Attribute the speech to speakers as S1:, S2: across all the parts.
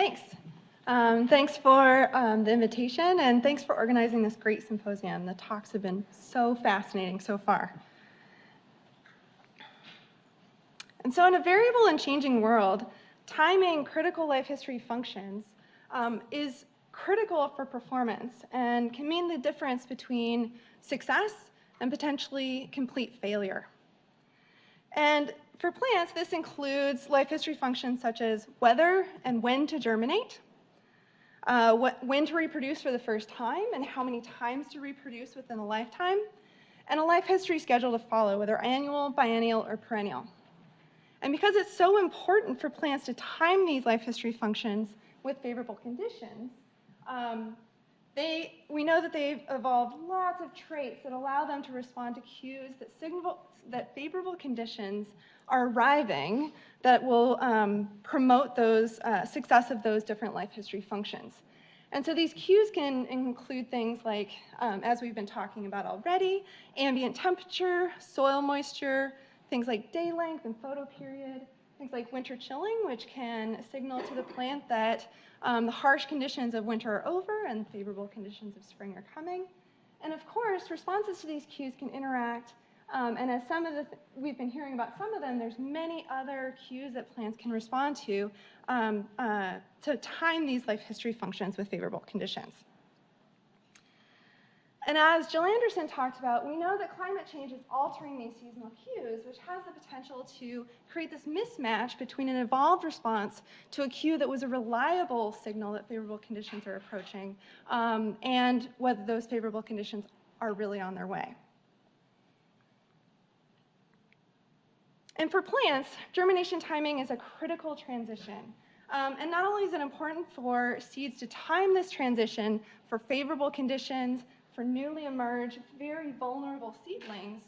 S1: Thanks. Thanks for the invitation, and thanks for organizing this great symposium. The talks have been so fascinating so far. And so in a variable and changing world, timing critical life history functions is critical for performance and can mean the difference between success and potentially complete failure. And for plants, this includes life history functions such as whether and when to germinate, when to reproduce for the first time and how many times to reproduce within a lifetime, and a life history schedule to follow, whether annual, biennial, or perennial. And because it's so important for plants to time these life history functions with favorable conditions, we know that they've evolved lots of traits that allow them to respond to cues that signal that favorable conditions are arriving that will promote those success of those different life history functions. And so these cues can include things like, as we've been talking about already, ambient temperature, soil moisture, things like day length and photoperiod, things like winter chilling, which can signal to the plant that the harsh conditions of winter are over and favorable conditions of spring are coming. And of course, responses to these cues can interact, and as we've been hearing about some of them, there's many other cues that plants can respond to time these life history functions with favorable conditions. And as Jill Anderson talked about, we know that climate change is altering these seasonal cues, which has the potential to create this mismatch between an evolved response to a cue that was a reliable signal that favorable conditions are approaching, and whether those favorable conditions are really on their way. And for plants, germination timing is a critical transition. And not only is it important for seeds to time this transition for favorable conditions, for newly emerged, very vulnerable seedlings,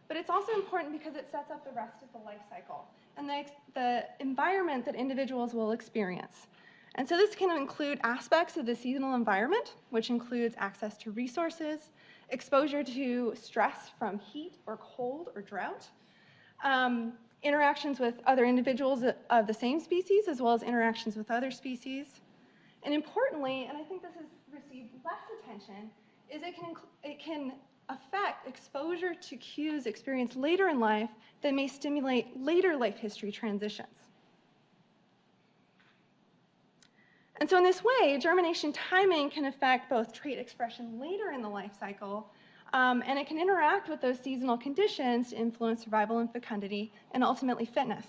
S1: but it's also important because it sets up the rest of the life cycle and the environment that individuals will experience. And so this can include aspects of the seasonal environment, which includes access to resources, exposure to stress from heat or cold or drought, interactions with other individuals of the same species, as well as interactions with other species. And importantly, and I think this has received less attention, is it can affect exposure to cues experienced later in life that may stimulate later life history transitions. And so in this way, germination timing can affect both trait expression later in the life cycle, and it can interact with those seasonal conditions to influence survival and fecundity, and ultimately fitness.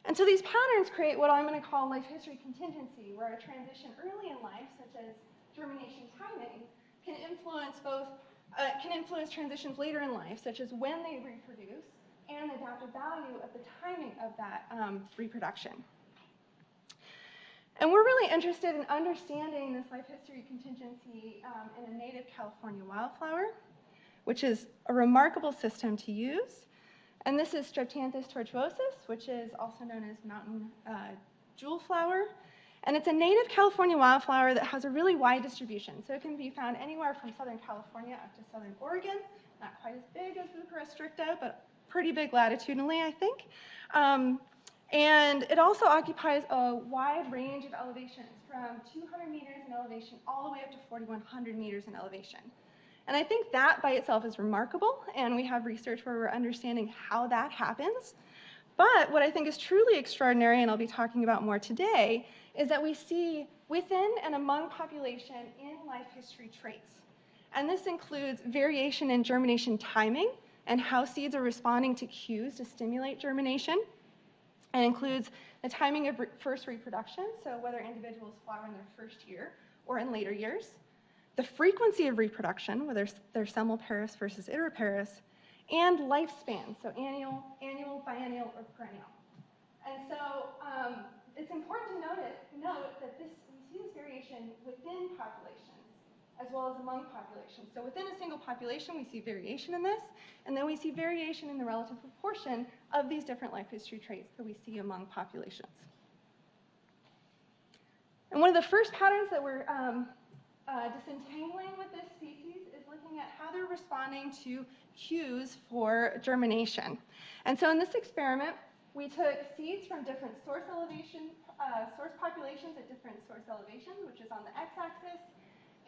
S1: And so these patterns create what I'm going to call life history contingency, where a transition early in life, such as germination timing, can influence transitions later in life, such as when they reproduce, and the adaptive value of the timing of that reproduction. And we're really interested in understanding this life history contingency in a native California wildflower, which is a remarkable system to use. And this is Streptanthus tortuosus, which is also known as mountain jewel flower. And it's a native California wildflower that has a really wide distribution. So it can be found anywhere from Southern California up to Southern Oregon. Not quite as big as Bucharest stricta, but pretty big latitudinally, I think. And it also occupies a wide range of elevations, from 200 meters in elevation all the way up to 4,100 meters in elevation. And I think that by itself is remarkable, and we have research where we're understanding how that happens. But what I think is truly extraordinary, and I'll be talking about more today, is that we see within and among population in life history traits. And this includes variation in germination timing and how seeds are responding to cues to stimulate germination. And includes the timing of first reproduction, so whether individuals flower in their first year or in later years, the frequency of reproduction, whether they're simulparis versus iteroparis, and lifespan, so annual, biennial, or perennial. And so it's important to note that we see this variation within populations as well as among populations. So within a single population, we see variation in this, and then we see variation in the relative proportion of these different life history traits that we see among populations. And one of the first patterns that we're disentangling with this species is looking at how they're responding to cues for germination. And so in this experiment, We took seeds from different source populations at different source elevations, which is on the x-axis,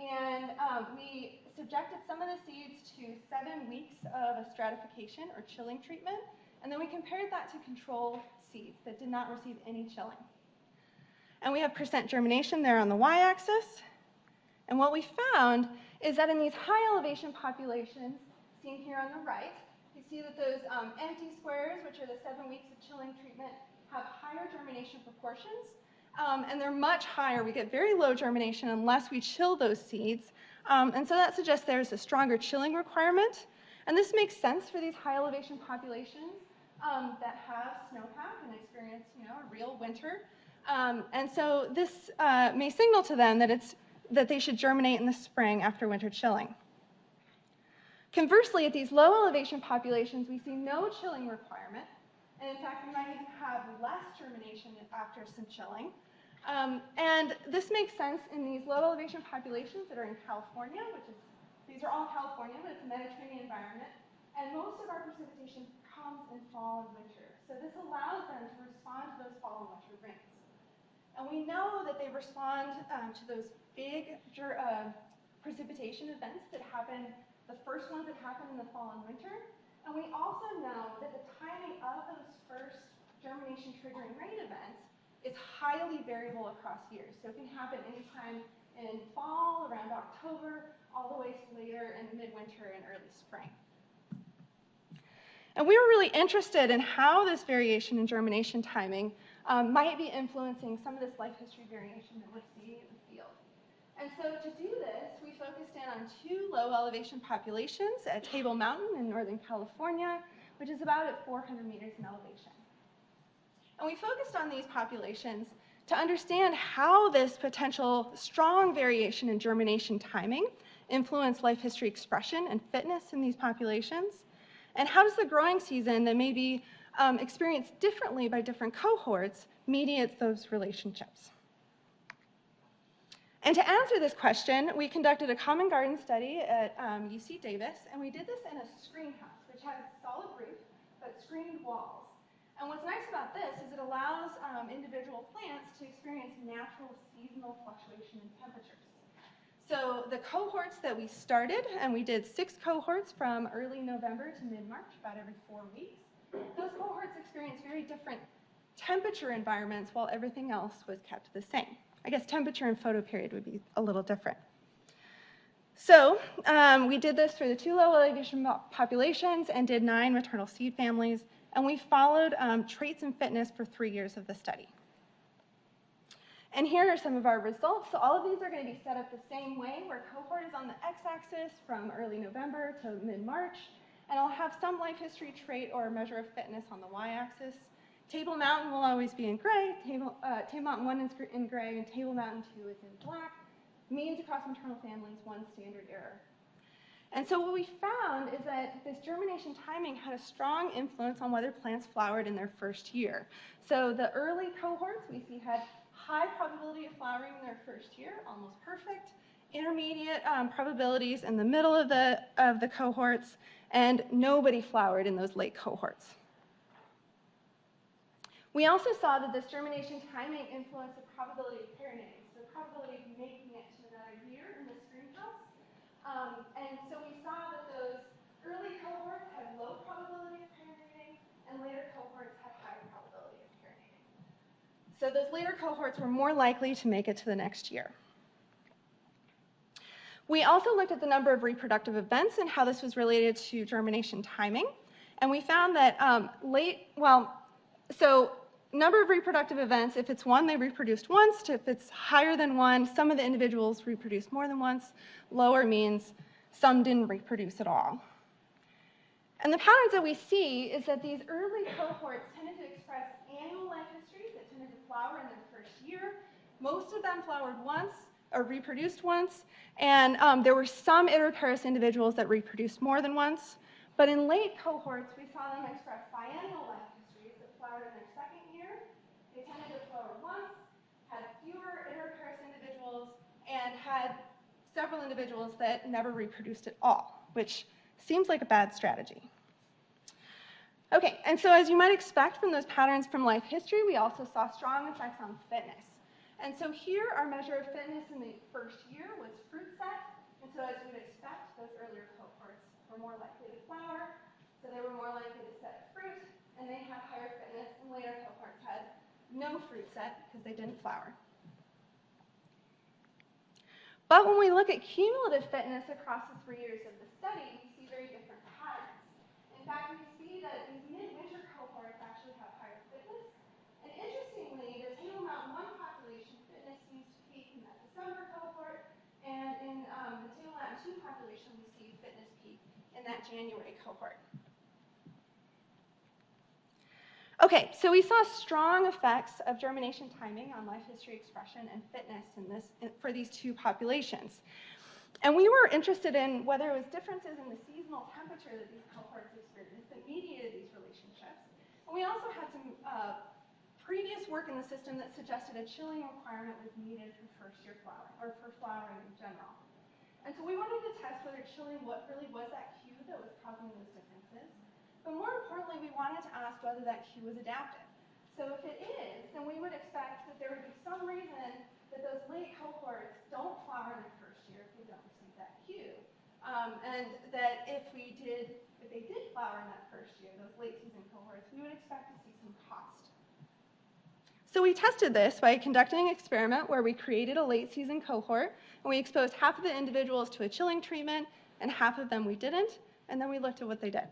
S1: and we subjected some of the seeds to 7 weeks of a stratification or chilling treatment, and then we compared that to control seeds that did not receive any chilling. And we have percent germination there on the y-axis, and what we found is that in these high elevation populations, seen here on the right, you see that those empty squares, which are the 7 weeks of chilling treatment, have higher germination proportions, and they're much higher. We get very low germination unless we chill those seeds, and so that suggests there's a stronger chilling requirement, and this makes sense for these high elevation populations that have snowpack and experience, a real winter, and so this may signal to them that they should germinate in the spring after winter chilling. Conversely, at these low elevation populations, we see no chilling requirement, and in fact, we might even have less germination after some chilling. And this makes sense in these low elevation populations that are in California, these are all California, but it's a Mediterranean environment, and most of our precipitation comes in fall and winter. So this allows them to respond to those fall and winter rains. And we know that they respond to those big precipitation events that happen, the first ones that happen in the fall and winter. And we also know that the timing of those first germination triggering rain events is highly variable across years. So it can happen anytime in fall, around October, all the way to later in midwinter and early spring. And we were really interested in how this variation in germination timing might be influencing some of this life history variation that we're seeing in the field. And so to do this, we focused in on 2 low elevation populations at Table Mountain in Northern California, which is about at 400 meters in elevation. And we focused on these populations to understand how this potential strong variation in germination timing influence life history expression and fitness in these populations, and how does the growing season that may be experienced differently by different cohorts mediate those relationships. And to answer this question, we conducted a common garden study at UC Davis, and we did this in a screen house, which has a solid roof, but screened walls. And what's nice about this is it allows individual plants to experience natural seasonal fluctuation in temperatures. So the cohorts that we started, and we did 6 cohorts from early November to mid-March, about every 4 weeks, those cohorts experienced very different temperature environments while everything else was kept the same. I guess temperature and photoperiod would be a little different. So we did this for the 2 low elevation populations and did 9 maternal seed families, and we followed traits and fitness for 3 years of the study. And here are some of our results. So all of these are going to be set up the same way, where cohort is on the x-axis from early November to mid-March, and I'll have some life history trait or measure of fitness on the y-axis. Table Mountain will always be in gray, Table Mountain 1 is in gray, and Table Mountain 2 is in black. Means across maternal families, 1 standard error. And so what we found is that this germination timing had a strong influence on whether plants flowered in their first year. So the early cohorts we see had high probability of flowering in their first year, almost perfect. Intermediate probabilities in the middle of the cohorts, and nobody flowered in those late cohorts. We also saw that this germination timing influenced the probability of parinating, so the probability of making it to another year in this greenhouse. And so we saw that those early cohorts had low probability of parinating, and later cohorts had high probability of parinating. So those later cohorts were more likely to make it to the next year. We also looked at the number of reproductive events and how this was related to germination timing. And we found that number of reproductive events, if it's 1, they reproduced once. If it's higher than 1, some of the individuals reproduced more than once. Lower means some didn't reproduce at all. And the patterns that we see is that these early cohorts tended to express annual life histories that tended to flower in their first year. Most of them flowered once or reproduced once, and there were some iteroparous individuals that reproduced more than once. But in late cohorts, we saw them express biennial life histories that flowered in their second year. They tended to flower once, had fewer iteroparous individuals, and had several individuals that never reproduced at all, which seems like a bad strategy. Okay, and so as you might expect from those patterns from life history, we also saw strong effects on fitness. And so here, our measure of fitness in the first year was fruit set. And so as you would expect, those earlier cohorts were more likely to flower, so they were more likely to set fruit, and they had higher fitness, and later cohorts had no fruit set because they didn't flower. But when we look at cumulative fitness across the 3 years of the study, we see very different patterns. In fact, we see that these mid-winter cohorts actually have higher fitness. And interestingly, the table mountain 1 population fitness seems to peak in that December cohort, and in the table mountain 2 population, we see fitness peak in that January cohort. Okay, so we saw strong effects of germination timing on life history expression and fitness for these 2 populations. And we were interested in whether it was differences in the seasonal temperature that these cohorts experienced that mediated these relationships. And we also had some previous work in the system that suggested a chilling requirement was needed for first-year flowering, or for flowering in general. And so we wanted to test whether chilling really was that cue that was causing those differences. But more importantly, we wanted to ask whether that cue was adaptive. So if it is, then we would expect that there would be some reason that those late cohorts don't flower in their first year if they don't receive that cue. And that if they did flower in that first year, those late season cohorts, we would expect to see some cost. So we tested this by conducting an experiment where we created a late season cohort, and we exposed half of the individuals to a chilling treatment, and half of them we didn't, and then we looked at what they did.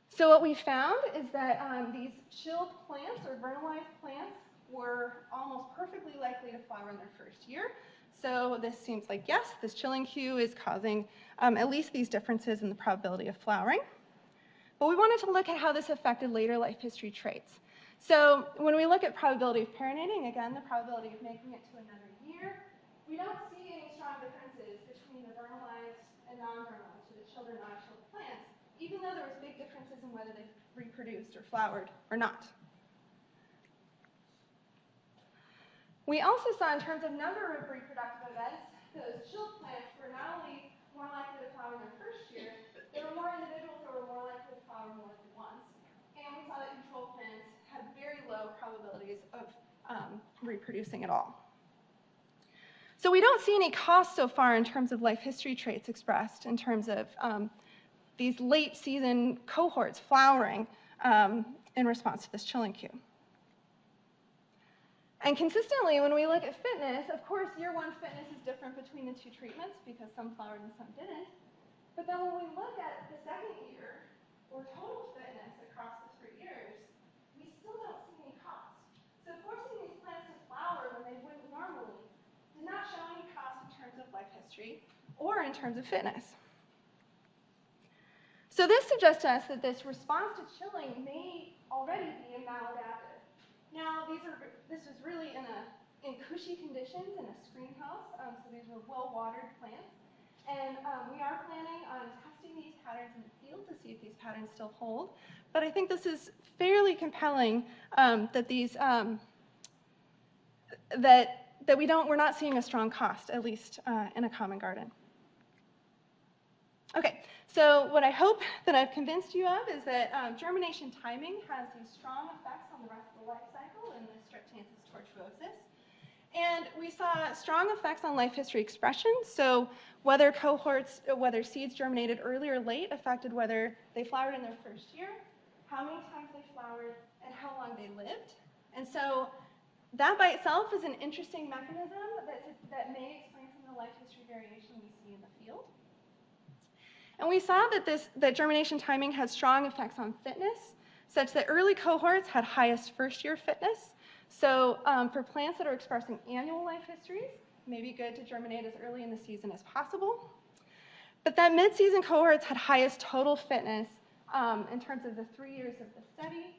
S1: So what we found is that these chilled plants or vernalized plants were almost perfectly likely to flower in their first year. So this seems like, yes, this chilling cue is causing at least these differences in the probability of flowering. But we wanted to look at how this affected later life history traits. So when we look at probability of parinating, again, the probability of making it to another year, we don't see any strong differences between the vernalized and non-vernalized, so the chilled or non-chilled plants, even though there was big differences in whether they reproduced or flowered or not. We also saw in terms of number of reproductive events, those chilled plants were not only more likely to flower in their first year, there were more individuals that were more likely to flower more than once. And we saw that control plants had very low probabilities of reproducing at all. So we don't see any cost so far in terms of life history traits expressed in terms of these late season cohorts flowering in response to this chilling cue. And consistently, when we look at fitness, of course, year 1 fitness is different between the 2 treatments because some flowered and some didn't. But then when we look at the second year, or total fitness across the 3 years, we still don't see any cost. So forcing these plants to flower when they wouldn't normally did not show any cost in terms of life history or in terms of fitness. So this suggests to us that this response to chilling may already be maladaptive. Now, this was really in cushy conditions in a screen house, so these were well-watered plants. And we are planning on testing these patterns in the field to see if these patterns still hold. But I think this is fairly compelling that these we're not seeing a strong cost, at least in a common garden. Okay, so what I hope that I've convinced you of is that germination timing has these strong effects on the rest of the life cycle in the Streptanthus tortuosus. And we saw strong effects on life history expression. So whether seeds germinated early or late affected whether they flowered in their first year, how many times they flowered, and how long they lived. And so that by itself is an interesting mechanism that may explain some of the life history variation we see in the field. And we saw that germination timing has strong effects on fitness, such that early cohorts had highest first-year fitness. So for plants that are expressing annual life histories, it may be good to germinate as early in the season as possible. But that mid-season cohorts had highest total fitness in terms of the 3 years of the study.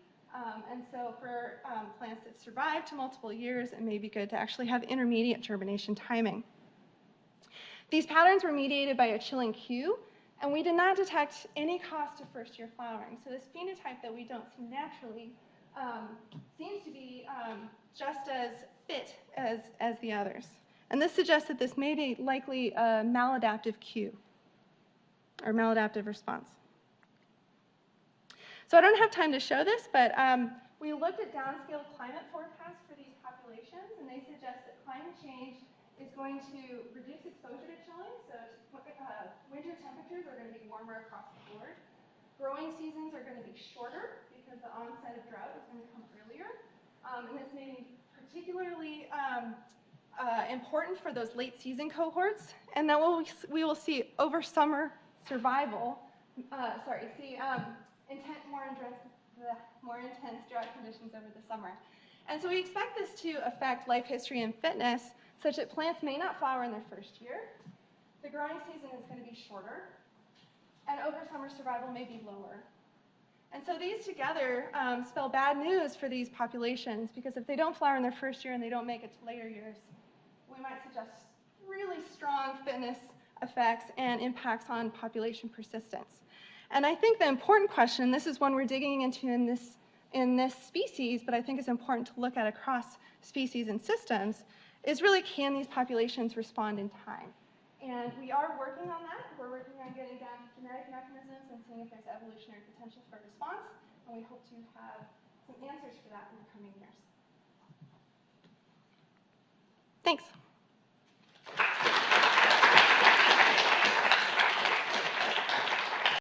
S1: And so for plants that survive to multiple years, it may be good to actually have intermediate germination timing. These patterns were mediated by a chilling cue, and we did not detect any cost to first-year flowering. So this phenotype that we don't see naturally seems to be just as fit as the others. And this suggests that this may be likely a maladaptive cue or maladaptive response. So I don't have time to show this, but we looked at downscale climate forecasts for these populations, and they suggest that climate change is going to reduce exposure to chilling, so winter temperatures are going to be warmer across the board. Growing seasons are going to be shorter because the onset of drought is going to come earlier, and this may be particularly important for those late season cohorts, and then we will see over summer survival, more intense drought conditions over the summer. And so we expect this to affect life history and fitness such that plants may not flower in their first year, the growing season is going to be shorter, and over summer survival may be lower. And so these together spell bad news for these populations, because if they don't flower in their first year and they don't make it to later years, we might suggest really strong fitness effects and impacts on population persistence. And I think the important question, this is one we're digging into in this species, but I think it's important to look at across species and systems, is really, can these populations respond in time? And we are working on that. We're working on getting down to genetic mechanisms and seeing if there's evolutionary potential for response, and we hope to have some answers for that in the coming years. Thanks.